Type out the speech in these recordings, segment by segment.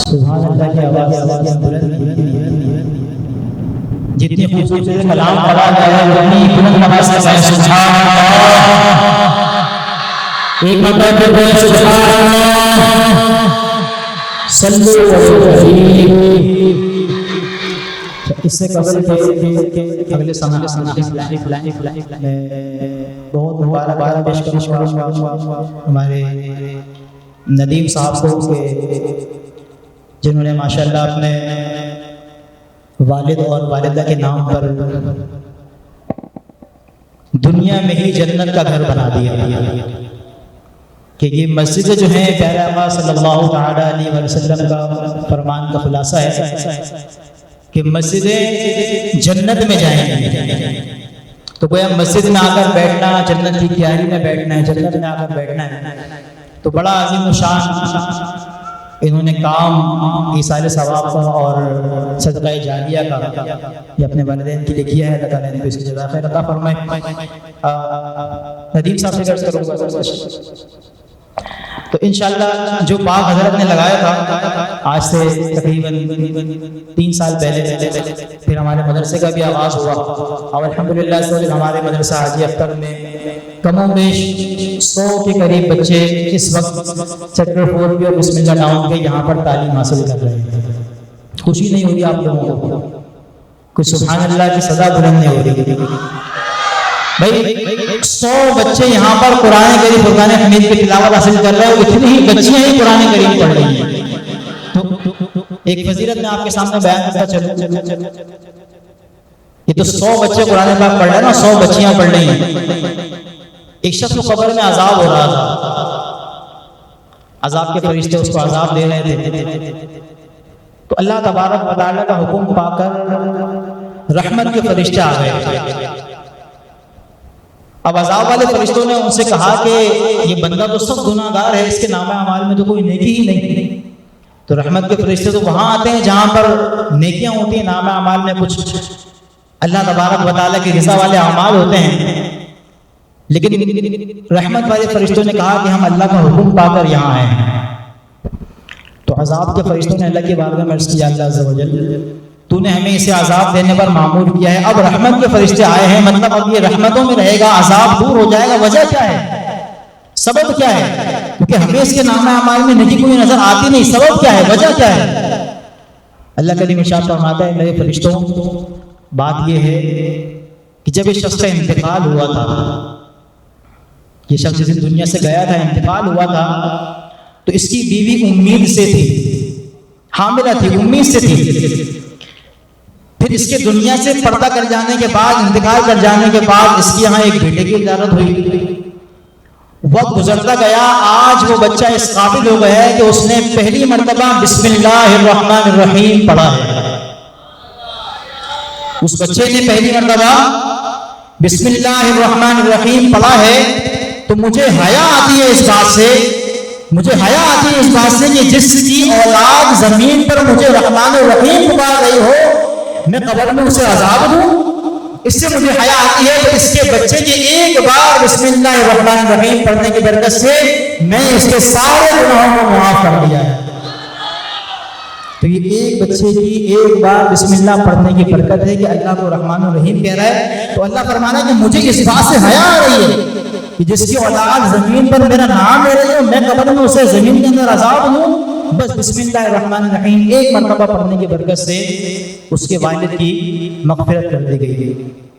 سبحان اللہ کی آواز بلند، جتنی خوبصورتی سے کلام پڑھا گیا ہے اتنی بلند آواز سے کہیں سبحان اللہ، ایک مرتبہ پھر بولیں سبحان اللہ، صلو علیہ وسلم۔ اس سے قبل کے اگلے سمانے میں بہت مبارکباد پیش کروں ہمارے ندیم صاحب کو کہ جنہوں نے ماشاءاللہ اپنے والد اور والدہ کے نام پر دنیا میں ہی جنت کا گھر بنا دیا کہ یہ مسجدیں جو ہیں پیارے آقا صلی اللہ تعالی علیہ وسلم کا فرمان کا خلاصہ ہے کہ مسجدیں جنت میں جائیں گی، تو گویا مسجد میں آ کر بیٹھنا، جنت کی کیاری میں بیٹھنا ہے، جنت میں آ کر بیٹھنا ہے، تو بڑا عظیم الشان انہوں نے کام ایصال ثواب کا اور صدقہ جاریہ کا یہ اپنے والدین کے لیے کیا ہے۔ اللہ تعالیٰ نے اس کی جزا خیر عطا فرمائے۔ ندیم صاحب سے عرض کروں گا تو انشاءاللہ جو باغ حضرت نے لگایا تھا آج سے تقریباً 3 سال پہلے، پھر ہمارے مدرسے کا بھی آغاز ہوا اور الحمدللہ اس وقت ہمارے مدرسہ حاجی اختر میں کم و بیش 100 کے قریب بچے اس وقت سیکٹر 4 کے اور بسم اللہ ٹاؤن کے یہاں پر تعلیم حاصل کر رہے ہیں۔ خوشی نہیں ہو رہی آپ لوگوں کو؟ کچھ سبحان اللہ کی صدا بلند نہیں ہو رہی؟ بھائی 100 بچے یہاں پر قرآن کریم فرقان حمید کی تلاوت حاصل کر رہے ہیں، اتنی ہی بچیاں ہی قرآن کریم پڑھ رہی ہیں۔ تو ایک فضیلت میں آپ کے سامنے بیان کرتا چلوں، یہ تو 100 بچے قرآن پاک پڑھ رہے ہیں نا، 100 بچیاں پڑھ رہی ہیں۔ ایک شخص کو قبر میں عذاب ہو رہا تھا، عذاب کے فرشتے اس کو عذاب دے رہے تھے، تو اللہ تبارک و تعالیٰ کا حکم پا کر رحمت کے فرشتے آ گئے۔ اب عذاب والے فرشتوں نے ان سے کہا کہ یہ بندہ تو سب گناہ گار ہے، اس کے نامہ اعمال میں تو کوئی نیکی ہی نہیں۔ تو رحمت کے فرشتے تو وہاں آتے ہیں جہاں پر نیکیاں ہوتی ہیں، نامہ اعمال میں کچھ اللہ تبارک و تعالیٰ کی رضا والے اعمال ہوتے ہیں، لیکن رحمت والے فرشتوں نے کہا کہ ہم اللہ کا حکم پا کر یہاں آئے ہیں۔ تو عذاب کے فرشتوں نے اللہ کی بارگاہ میں عرض کیا اللہ عز و جل تو نے ہمیں اسے عذاب دینے پر معمور کیا ہے، اب رحمت کے فرشتے آئے ہیں، مطلب اب یہ رحمتوں میں رہے گا، عذاب دور ہو جائے گا، وجہ کیا ہے، سبب کیا ہے؟ کیونکہ ہمیں اس کے نامہ اعمال میں نیکی کوئی نظر آتی نہیں، سبب کیا ہے، وجہ کیا ہے؟ اللہ کریم ارشاد فرماتا ہے میرے فرشتوں بات یہ ہے کہ جب اس شخص کا انتقال ہوا تھا، یہ شخص اس دنیا سے گیا تھا، انتقال ہوا تھا، تو اس کی بیوی امید سے تھی، حاملہ تھی، امید سے تھی۔ پھر اس کے دنیا سے پردہ کر جانے کے بعد، انتقال کر جانے کے بعد اس کی یہاں ایک بیٹے کی ولادت ہوئی۔ وقت گزرتا گیا، آج وہ بچہ اس قابل ہو گیا ہے کہ اس نے پہلی مرتبہ بسم اللہ الرحمن الرحیم پڑھا ہے۔ اس بچے نے پہلی مرتبہ بسم اللہ الرحمن الرحیم پڑھا ہے، تو مجھے حیا آتی ہے اس بات سے، مجھے حیا آتی ہے اس بات سے کہ جس کی اولاد زمین پر مجھے رحمان الرحیم پکار رہی ہو، میں قبر میں اسے عذاب دوں، اس سے مجھے حیا آتی ہے کہ اس کے بچے کے ایک بار بسم اللہ الرحمن الرحیم پڑھنے کی برکت سے میں اس کے سارے گناہوں کو معاف کر دیا ہے۔ تو یہ ایک بچے کی ایک بار بسم اللہ پڑھنے کی برکت ہے کہ اللہ کو رحمان الرحیم کہہ رہا ہے۔ تو اللہ فرمانا ہے کہ مجھے اس بات سے حیا آ رہی ہے کہ جس کی اولاد زمین پر میرا نام لے رہی ہو، میں قبر میں اسے زمین کے اندر عذاب دوں، بس بسم اللہ الرحمن الرحیم ایک مرتبہ پڑھنے کی برکت سے اس کے والد کی مغفرت کر دی گئی۔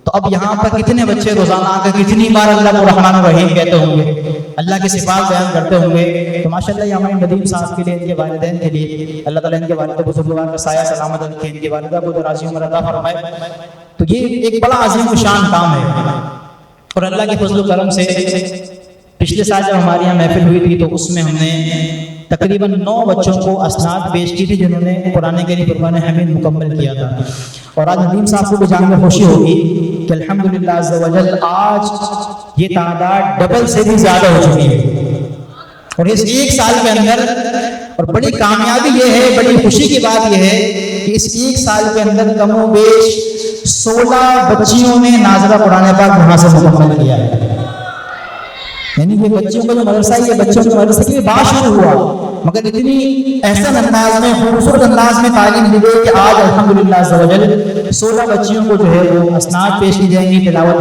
تو اب یہاں پر کتنے بچے روزانہ آ کر کتنی بار اللہ کو رحمان الرحیم کہتے ہوں گے، اللہ کے صفات بیان کرتے ہوں گے۔ تو ماشاءاللہ یہ ہمارے ندیم صاحب کے لیے، ان کے والدین کے لیے اللہ تعالیٰ ان کے والد بزرگوار کا سایہ سلامت رکھے، ان کی والدہ کو دراز عمر عطا فرمائے۔ تو یہ ایک بڑا عظیم الشان کام ہے، اور اللہ کے فضل و کرم سے پچھلے سال جب ہمارے یہاں محفل ہوئی تھی تو اس میں ہم نے تقریباً 9 بچوں کو اسناد پیش کی تھی جنہوں نے قرآن کریم فرقان حمید مکمل کیا تھا۔ اور آج ندیم صاحب کو جان میں خوشی ہوگی کہ الحمدللہ عز و جل آج یہ تعداد ڈبل سے بھی زیادہ ہو چکی ہے، اور اس 1 سال کے اندر، اور بڑی کامیابی یہ ہے، بڑی خوشی کی بات یہ ہے کہ اس 1 سال کے اندر کم و بیش 16 بچیوں نے ناظرہ قرآن پاک وہاں سے مکمل کیا ہے۔ یعنی یہ بچوں کا جو مدرسہ ہے، یہ بچوں کے مدرسے کے لیے باشر ہوا، مگر اتنی احسن انداز میں خوبصورت انداز میں تعلیم دی گئی کہ آج الحمدللہ عز و جل 16 بچیوں کو جو ہے وہ اسناد پیش کی جائیں گی تلاوت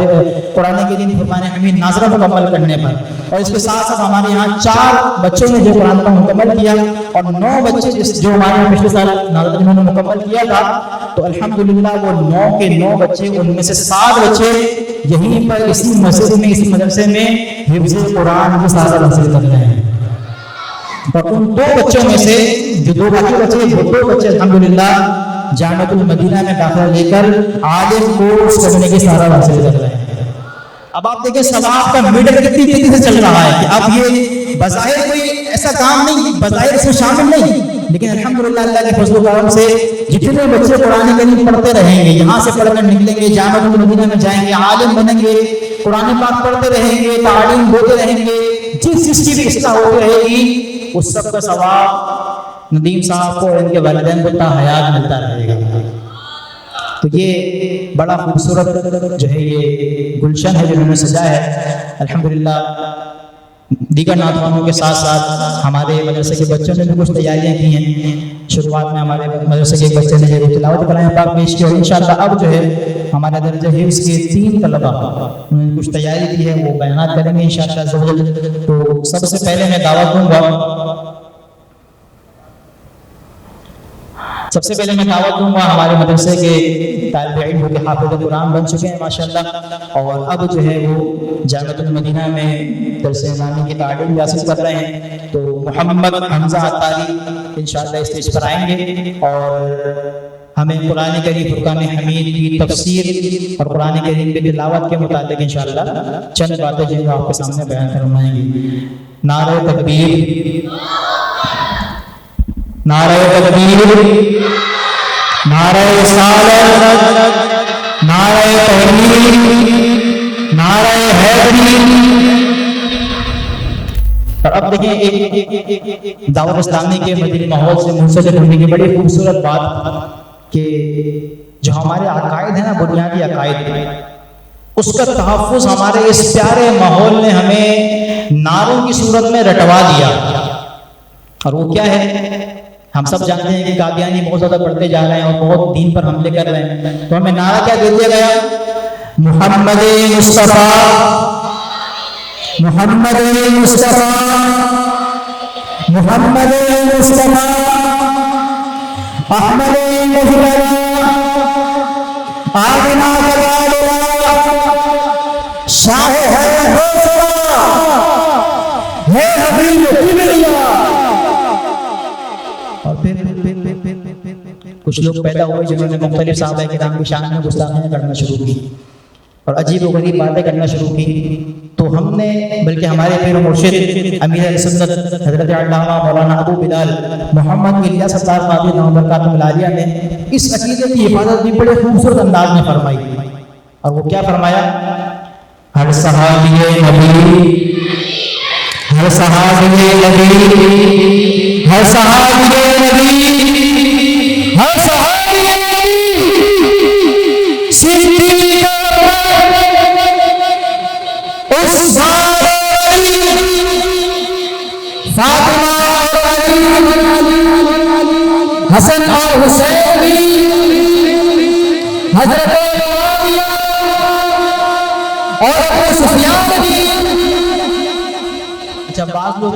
قرآن کریم فرقان حمید ناظرہ مکمل کرنے پر، اور اس کے ساتھ ساتھ ہمارے یہاں 4 بچوں نے جو قرآن کا مکمل کیا اور 9 بچے جو ہمارے یہاں پچھلے سال ناظرہ انہوں نے مکمل کیا تھا، تو الحمدللہ وہ 9 کے 9 بچے، ان میں سے 7 بچے یہیں پر اسی مسجد میں اسی مدرسے میں حفظ قرآن کی سعادت حاصل کر رہے ہیں، اور ان 2 بچوں میں سے جو 2 باقی بچے وہ 2 بچے الحمدللہ جامعۃ المدینہ میں داخلہ لے کر عالم کورس کرنے کی سعادت حاصل کر رہے ہیں۔ اب آپ دیکھیں ثواب کا میٹر کتنی تیزی سے چل رہا ہے کہ اب یہ بظاہر کوئی ایسا کام نہیں، بظاہر اس میں شامل نہیں، لیکن الحمدللہ اللہ کے فضل و کرم سے جتنے بچے قرآن کریم پڑھتے رہیں گے، یہاں سے پڑھ کر نکلیں گے، جامعۃ المدینہ میں جائیں گے، عالم بنیں گے، قرآن پاک پڑھتے رہیں گے، تعلیم دیتے رہیں گے، جس کی بھی اصلاح ہوتی رہے گی، اس سب کا ثواب ندیم صاحب کو اور ان کے والدین کو تا حیات ملتا رہے گا۔ تو یہ بڑا خوبصورت جو ہے یہ گلشن ہے جو انہوں نے سجایا ہے، الحمدللہ دیگر ناتوانوں کے ساتھ ساتھ ہمارے مدرسے کے بچوں نے بھی کچھ تیاریاں کی ہیں۔ شروعات میں ہمارے مدرسے کے بچے نے جو تلاوت کلام پاک پیش کی، اور انشاءاللہ اب جو ہے ہمارے درجہ حفظ کے 3 طلبہ انہوں نے کچھ تیاری کی ہے، وہ بیانات کریں گے انشاءاللہ۔ تو سب سے پہلے میں دعوت دوں گا ہمارے مدرسے کے طالب علم کے حافظ قرآن بن چکے ہیں ماشاءاللہ، اور اب جو ہے وہ جامعۃ المدینہ میں درس نظامی کی تعلیم حاصل کر رہے ہیں، تو محمد حمزہ عطاری انشاءاللہ اسٹیج پر آئیں گے اور ہمیں قرآن کریم فرقان حمید کی تفسیر اور قرآن کریم کی تلاوت کے متعلق انشاءاللہ چند باتیں جو آپ کے سامنے بیان فرمائیں گے۔ نعرہ تکبیر، نعرہ تکبیر، نعرہ رسالت، نعرہ تحریک، نعرہ حیدری۔ اور اب دیکھیں ایک دعوت اسلامی کے مدنی ماحول سے منسلک ہونے کی بڑی خوبصورت بات کہ جو ہمارے عقائد ہیں نا، بنیادی عقائد، اس کا تحفظ ہمارے اس پیارے ماحول نے ہمیں نعروں کی صورت میں رٹوا دیا، اور وہ کیا ہے؟ ہم سب جانتے ہیں کہ قادیانی بہت زیادہ بڑھتے جا رہے ہیں اور بہت دین پر حملے کر رہے ہیں، تو ہمیں نعرہ کیا دے دیا گیا؟ محمد مصطفیٰ، محمد مصطفیٰ، محمد مصطفیٰ، احمد مجتبیٰ، آمنہ کلالہ، شاہ ہے حوصلہ، ہے حبیب کبریا۔ اور پھر کچھ لوگ پیدا ہوئے جنہوں نے مختلف صحابہ کرام کی شان میں گستاخیاں کرنا شروع کی اور عجیب و غریب باتیں کرنا شروع کی، تو ہم نے بلکہ ہمارے پیر و مرشد امیر اہل سنت حضرت علامہ مولانا ابو بلال محمد الیاس ستار قادری رحمۃ اللہ تعالیٰ نے اس عقیدے کی حفاظت بھی بڑے خوبصورت انداز میں فرمائی، اور وہ کیا فرمایا؟ ہر صحابی نبی، ہر صحابی نبی، ہر صحابی نبی، ہر صحابی نبی، صدیق عثمان علی، فاطمہ اور علی، حسن اور حسین، حضرت معاویہ اور ابو سفیان بھی۔ اچھا، بعض لوگ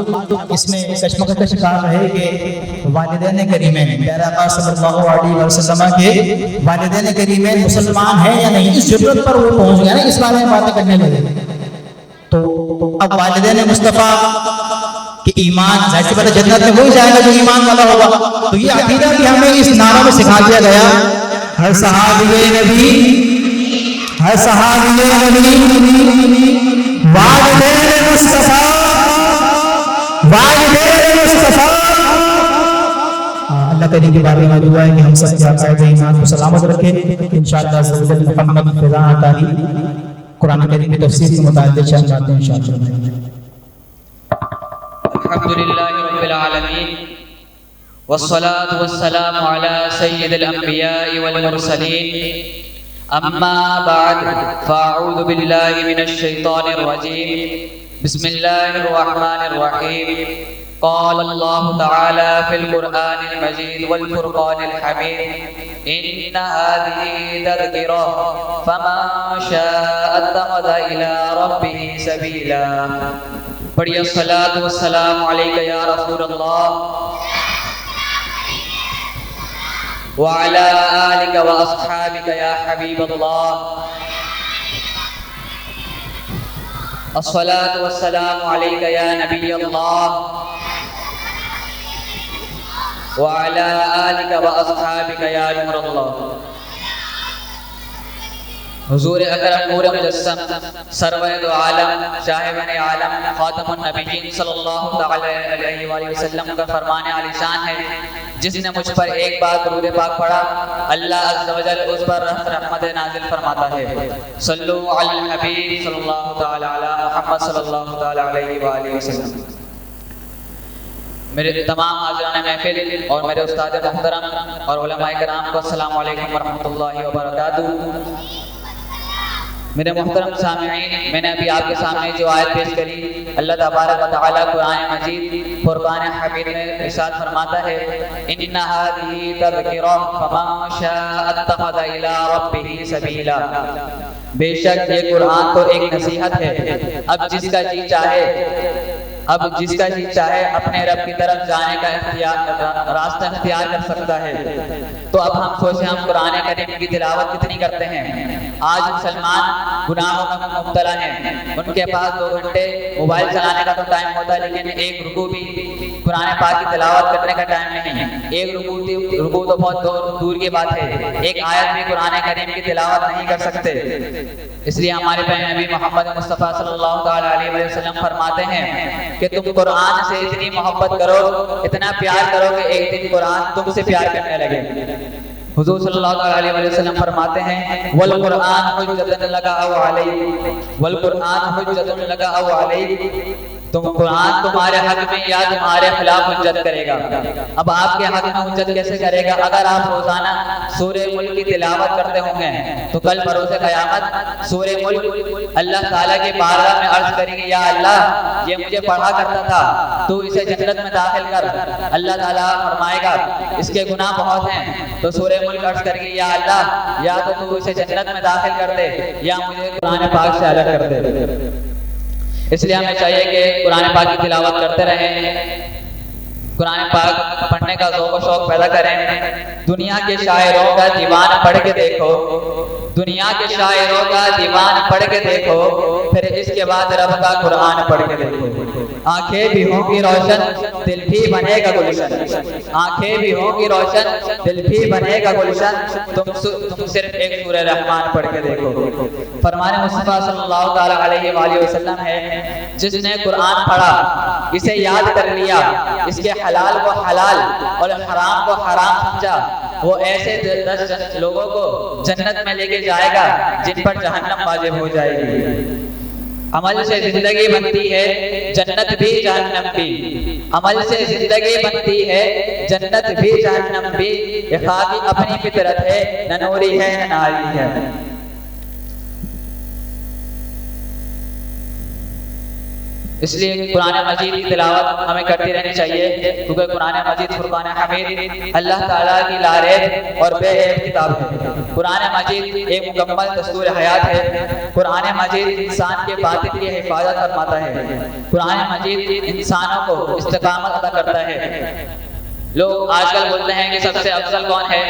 اس میں کشمکش کا شکار رہے کہ والدین کریمین پیارے آقا صلی اللہ علیہ وسلم کے والدین کریمین مسلمان ہیں یا نہیں، اس ضرورت پر وہ پہنچ گیا نا، اس بارے میں باتیں کرنے لگے۔ تو اب والدین مصطفیٰ کہ ایمان ظاہر سی بات ہے جنت میں وہی جائے گا جو ایمان والا ہوگا، تو یہ عقیدہ بھی ہمیں اس نعرہ میں سکھا دیا گیا، ہر صحابی نبی، ہر صحابی نبی، والدین مصطفیٰ، والدین مصطفیٰ۔ اللہ کریم کی بارگاہ میں دعا ہے کہ ہم سب کے عقائد ایمان کو سلامت رکھے۔ انشاءاللہ محمد فضا عطاری قرآن کریم کی تفسیر کے متعلق چند باتیں انشاءاللہ۔ الحمدللہ رب العالمین والصلاة والسلام على سید الانبیاء والمرسلین، اما بعد فاعوذ باللہ من الشیطان الرجیم، بسم اللہ الرحمن الرحیم، قال الله تعالى في القرآن المجيد والفرقان الحميد إن هذه تذكرة فمن شاء اتخذ إلى ربه سبيلا. پڑھیے الصلاۃ والسلام علیک یا رسول اللہ وعلى آلك وأصحابك يا حبيب الله. الصلاة والسلام عليك يا نبي الله وعلى آلك وأصحابك يا نور الله. حضور اکرم نور مجسم سرور عالم شاہبان عالم خاتم النبیین صلی اللہ علیہ وآلہ وسلم کا فرمان عالی شان ہے، جس نے مجھ پر ایک بار درود پاک پڑھا اللہ عز و جل اس پر رحمت نازل فرماتا ہے. صلو علی الحبیب صلی اللہ تعالی علی محمد صلی اللہ تعالی علیہ وآلہ وسلم. میرے تمام حاضران محفل اور میرے استاد محترم اور علماء کرام کو السلام علیکم ورحمۃ اللہ وبرکاتہ. میرے محترم سامعین، میں نے ابھی آپ کے سامنے جو آیت پیش کری، اللہ تبارک و تعالی قرآن مجید فرقان حمید میں ارشاد فرماتا ہے ان هذه تذکرہ فمن شاء اتخذ الی ربہ سبیلا. بے شک یہ قرآن تو ایک نصیحت ہے، اب جس کا جی چاہے اپنے رب کی طرف جانے کا راستہ اختیار کر سکتا ہے. تو اب ہم سوچیں ہم قرآن کریم کی تلاوت کتنی کرتے ہیں؟ آج مسلمان گناہوں میں مبتلا ہیں، ان کے پاس 2 گھنٹے موبائل چلانے کا تو ٹائم ہوتا ہے، لیکن ایک رکوع بھی قرآن پاک کی تلاوت کرنے کا ٹائم نہیں ہے. ایک رکوع تو بہت دور کی بات ہے، ایک آیت بھی قرآن کریم کی تلاوت نہیں کر سکتے. اس لیے ہمارے پیارے نبی محمد مصطفیٰ صلی اللہ علیہ وسلم فرماتے ہیں کہ تم قرآن سے اتنی محبت کرو، اتنا پیار کرو کہ ایک دن قرآن تم سے پیار کرنے لگے. حضور صلی اللہ علیہ وسلم فرماتے ہیں والقرآن حجۃ لک او علیک، والقرآن حجۃ لک او علیک. تم قرآن تمہارے حق میں یا تمہارے خلاف حجت کرے گا. اب آپ کے حق میں حجت کیسے کرے گا؟ اگر آپ روزانہ سورہ ملک کی تلاوت کرتے ہوں گے تو کل بروز قیامت سورہ ملک اللہ تعالیٰ کے بارگاہ میں عرض کریں گے یا اللہ یہ مجھے پڑھا کرتا تھا تو اسے جنت میں داخل کر. اللہ تعالیٰ فرمائے گا اس کے گناہ بہت ہیں، تو سورہ ملک عرض کریں گے یا اللہ یا تو اسے جنت میں داخل کر دے یا مجھے قرآن پاک سے الگ کر دے. اس لیے ہمیں چاہیے کہ قرآن پاک کی تلاوت کرتے رہیں، قرآن پاک پڑھنے کا ذوق و شوق پیدا کریں. دنیا کے شاعروں کا دیوان پڑھ کے دیکھو، دنیا کے شاعروں کا دیوان پڑھ کے دیکھو، پھر اس کے بعد رب کا قرآن پڑھ کے دیکھو. آنکھیں بھی ہوں گی روشن دل بھی بنے گا گلشن، آنکھیں بھی ہوں گی روشن دل بھی بنے گا گلشن. تم صرف ایک سورہ رحمان پڑھ کے دیکھو. فرمان مصطفیٰ صلی اللہ علیہ وآلہ وسلم ہے جس نے قرآن پڑھا، اسے یاد کر لیا، اس کے حلال کو حلال اور حرام کو حرام سمجھا، وہ ایسے 10 لوگوں کو جنت میں لے کے جائے گا جن پر جہنم واجب ہو جائے گی. عمل سے زندگی بنتی ہے جنت بھی جہنم بھی، عمل سے زندگی بنتی ہے جنت بھی جہنم بھی. یہ خاکی اپنی فطرت ہے، نہ نوری ہے نہ ناری ہے. اس لیے قرآن مجید کی تلاوت ہمیں کرتی رہنی چاہیے، کیونکہ قرآن مجید فرقان حمید اللہ تعالیٰ کی لاریب اور بے عیب کتاب ہے. قرآن مجید ایک مکمل دستور حیات ہے. قرآن مجید انسان کے باطن کی حفاظت فرماتا ہے. قرآن مجید انسانوں کو استقامت عطا کرتا ہے. لوگ آج کل بولتے ہیں کہ سب سے افضل کون ہے،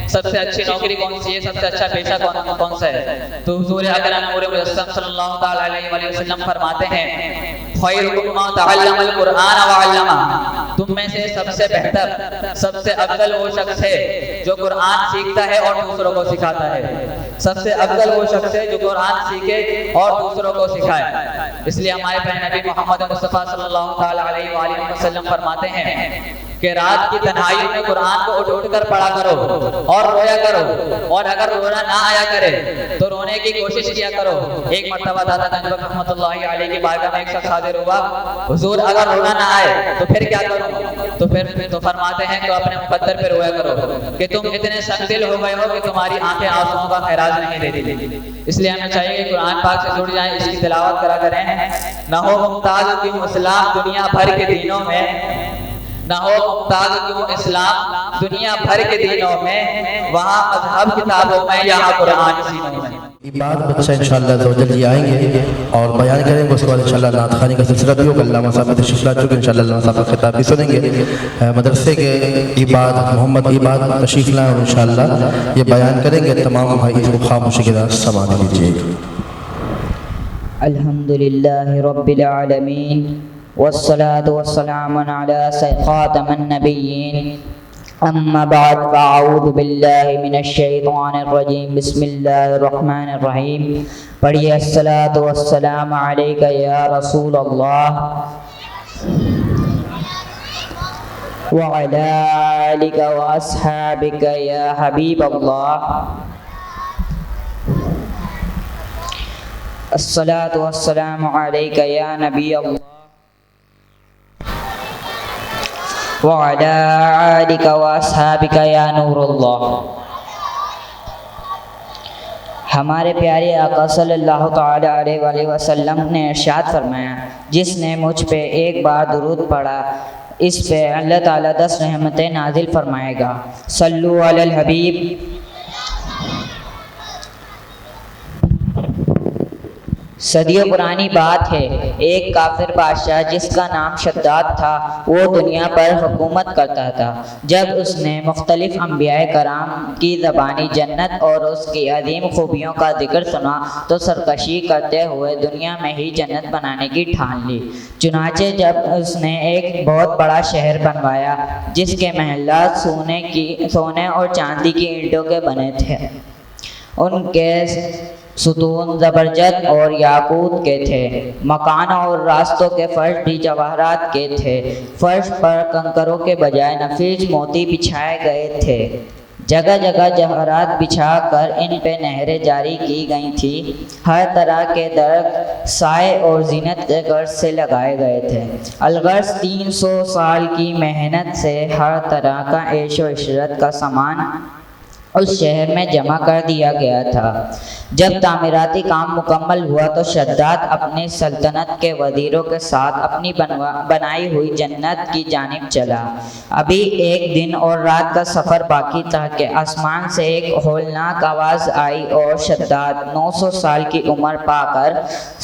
سب سے اچھی نوکری کون سی ہے، سب سے اچھا پیشہ کون سا ہے. تو حضور اکرم نور مجسم صلی اللہ علیہ وسلم فرماتے ہیں خیرکم من تعلم القرآن وعلمہ، تم میں سے سب سے بہتر سب سے افضل وہ شخص ہے جو قرآن سیکھتا ہے اور دوسروں کو سکھاتا ہے. سب سے افضل وہ شخص ہے جو قرآن سیکھے اور دوسروں کو سکھائے. اس لیے ہمارے پیارے نبی محمد مصطفیٰ صلی اللہ علیہ وآلہ وسلم فرماتے ہیں کہ رات کی تنہائی میں قرآن کو اٹھ کر پڑھا کرو اور رویا کرو، اور اگر رونا نہ آیا کرے تو رونے کی کوشش کیا کرو. ایک مرتبہ دادا گنج بخش رحمۃ اللہ علیہ کی بارگاہ میں ایک شخص حاضر ہوا، حضور اگر رونا نہ آئے تو پھر کیا کروں؟ تو فرماتے ہیں تو اپنے مقدر پہ رویا کرو کہ تم اتنے سنگ دل ہو گئے ہو کہ تمہاری آنکھیں آنسوؤں کا خراج نہیں دیتی. اس لیے ہمیں چاہیے کہ قرآن پاک سے جڑ جائیں، اس کی تلاوت کرا کریں. نہ ہو ممتاز کیوں اسلام دنیا بھر کے دینوں میں، نہ ہو ممتاز کیوں اسلام دنیا بھر کے دینوں میں، وہاں مذہب کتابوں میں، یہاں قرآن سینوں میں۔ یہ بات بچہ انشاءاللہ زوجل جی آئیں گے اور بیان کریں گے، اس کے بعد انشاءاللہ نعت خوانی کا سلسلہ بھی ہوگا۔ علامہ صاحب تشریف لا چکے، انشاءاللہ علامہ صاحب کا خطاب بھی سنیں گے۔ مدرسے کے عباد محمد عباد تشریف لائیں اور انشاءاللہ یہ بیان کریں گے۔ تمام بھائی اس کو خاموشی کے ساتھ سماعت کیجیے۔ الحمدللہ رب العالمین والصلاة والسلام علی خاتم النبیین، اما بعد فاعوذ باللہ من الشیطان الرجیم، بسم اللہ الرحمن الرحیم۔ پڑھیے الصلاة والسلام علیک یا رسول اللہ وعلی آلک واصحابک یا حبیب اللہ۔ الصلاة والسلام علیک یا نبی اللہ وعلی آلک واصحابک یا نور اللہ۔ ہمارے پیارے آقا صلی اللہ تعالی علیہ وآلہ وسلم نے ارشاد فرمایا، جس نے مجھ پہ ایک بار درود پڑھا اس پہ اللہ تعالیٰ 10 رحمتیں نازل فرمائے گا۔ صلو علی الحبیب۔ صدیوں پرانی بات ہے، ایک کافر بادشاہ جس کا نام شداد تھا، وہ دنیا پر حکومت کرتا تھا۔ جب اس نے مختلف انبیاء کرام کی زبانی جنت اور اس کی عظیم خوبیوں کا ذکر سنا تو سرکشی کرتے ہوئے دنیا میں ہی جنت بنانے کی ٹھان لی۔ چنانچہ جب اس نے ایک بہت بڑا شہر بنوایا جس کے محلات سونے اور چاندی کی اینٹوں کے بنے تھے، ان کے ستون زبرجد اور یاقوت کے تھے، مکانوں اور راستوں کے فرش بھی جواہرات کے تھے، فرش پر کنکروں کے بجائے نفیس موتی بچھائے گئے تھے، جگہ جگہ جواہرات بچھا کر ان پہ نہریں جاری کی گئی تھیں، ہر طرح کے درخت سائے اور زینت کے غرض سے لگائے گئے تھے، الغرض 300 سال کی محنت سے ہر طرح کا عیش و عشرت کا سامان اس شہر میں جمع کر دیا گیا تھا۔ جب تعمیراتی کام مکمل ہوا تو شداد اپنی سلطنت کے وزیروں کے ساتھ اپنی بنائی ہوئی جنت کی جانب چلا۔ ابھی ایک دن اور رات کا سفر باقی تھا کہ آسمان سے ایک ہولناک آواز آئی اور شداد 900 سال کی عمر پا کر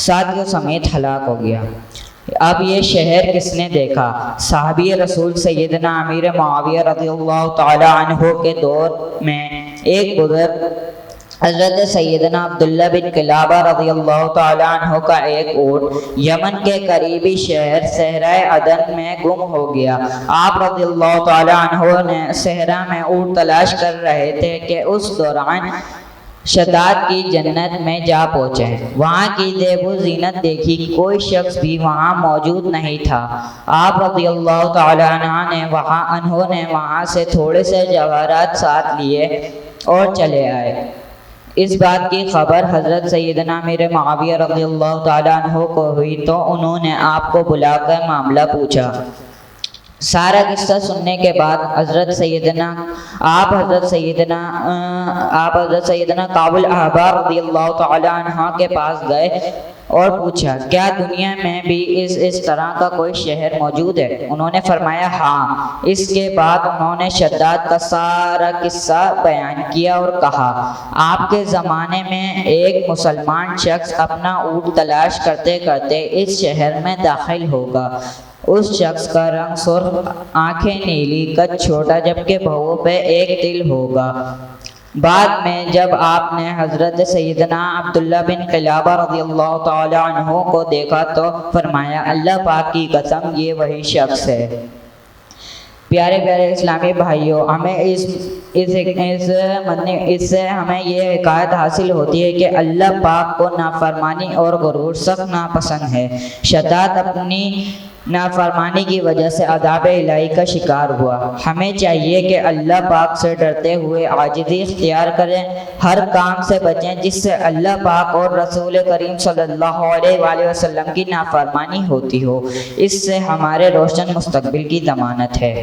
ساتھیوں سمیت ہلاک ہو گیا۔ اب یہ شہر کس نے دیکھا؟ صحابی رسول سیدنا امیر معاویہ رضی اللہ تعالی عنہ کے دور میں ایک بزرگ حضرت سیدنا عبداللہ بن کلابہ رضی اللہ تعالی عنہ کا ایک اونٹ یمن کے قریبی شہر صحرائے عدن میں گم ہو گیا۔ آپ رضی اللہ تعالی عنہ نے صحرا میں اونٹ تلاش کر رہے تھے کہ اس دوران شداد کی جنت میں جا پہنچے۔ وہاں کی زیب و زینت دیکھی، کوئی شخص بھی وہاں موجود نہیں تھا۔ آپ رضی اللہ تعالی عنہ نے وہاں سے تھوڑے سے جواہرات ساتھ لیے اور چلے آئے۔ اس بات کی خبر حضرت سیدنا امیر معاویہ رضی اللہ تعالی عنہ کو ہوئی تو انہوں نے آپ کو بلا کر معاملہ پوچھا۔ سارا قصہ سننے کے بعد حضرت سیدنا کعب الاحبار رضی اللہ تعالی عنہ کے پاس گئے اور پوچھا، کیا دنیا میں بھی اس طرح کا کوئی شہر موجود ہے؟ انہوں نے فرمایا ہاں۔ اس کے بعد انہوں نے شداد کا سارا قصہ بیان کیا اور کہا، آپ کے زمانے میں ایک مسلمان شخص اپنا اونٹ تلاش کرتے کرتے اس شہر میں داخل ہوگا۔ اس شخص کا رنگ سرخ، آنکھیں نیلی، قد چھوٹا، جبکہ بھووں پہ ایک تل ہوگا۔ بعد میں جب آپ نے حضرت سیدنا عبداللہ بن کلابہ رضی اللہ تعالی عنہ کو دیکھا تو فرمایا، اللہ پاک کی قسم یہ وہی شخص ہے۔ پیارے پیارے اسلامی بھائیوں، ہمیں اس سے ہمیں یہ حکایت حاصل ہوتی ہے کہ اللہ پاک کو نافرمانی اور غرور سخت ناپسند ہے۔ شداد اپنی نافرمانی کی وجہ سے عذاب الہی کا شکار ہوا۔ ہمیں چاہیے کہ اللہ پاک سے ڈرتے ہوئے عاجزی اختیار کریں، ہر کام سے بچیں جس سے اللہ پاک اور رسول کریم صلی اللہ علیہ وآلہ وسلم کی نافرمانی ہوتی ہو۔ اس سے ہمارے روشن مستقبل کی ضمانت ہے۔